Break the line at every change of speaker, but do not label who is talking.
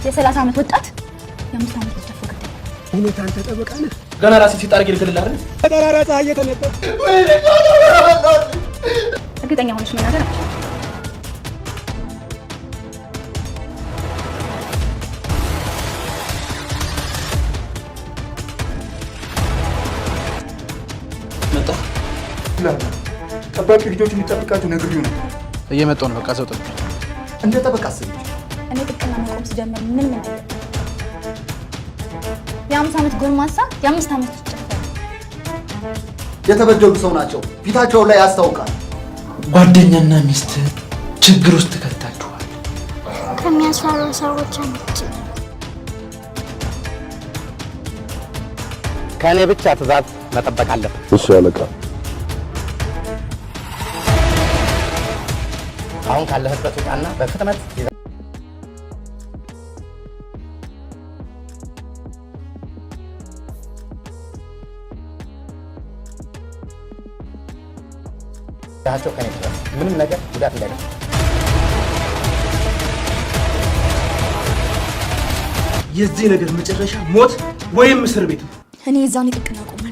የ30 ዓመት ወጣት የ5 ዓመት ልጅ ደፈረ።
ሁኔታን ተጠበቃነ
ገና ራሴ ሲጣርግ ይልክልል አይደል?
ተራራ ፀሐይ እየተነጠቀ
እርግጠኛ ሆነሽ መናገር አትችልም።
መጣ
ጠባቂ ልጆች እንዲጠብቃቸው ነግሬው ነው።
እየመጣሁ ነው። በቃ ሰው ጠብቅ።
እንደ ጠበቃ አስብኝ።
እኔ ጥቅና መቆም ስጀምር ምን አለ? የ5 ዓመት ጎልማሳ የ5 ዓመት ልጅ
የተበደሉ ሰው ናቸው። ፊታቸው ላይ ያስታውቃል።
ጓደኛና ሚስት ችግር ውስጥ ከተታችኋል።
ከሚያስፈሩ ሰዎች አንቺ
ከኔ ብቻ ትዕዛዝ መጠበቅ አለብን።
እሺ አለቃ።
አሁን ካለህበት ውጣና በፍጥነት ያቸው ከኔ ድረስ ምንም ነገር ጉዳት እንዳይደርስ።
የዚህ ነገር መጨረሻ ሞት ወይም እስር ቤት።
እኔ እዛው ጥቅና ቆማለሁ።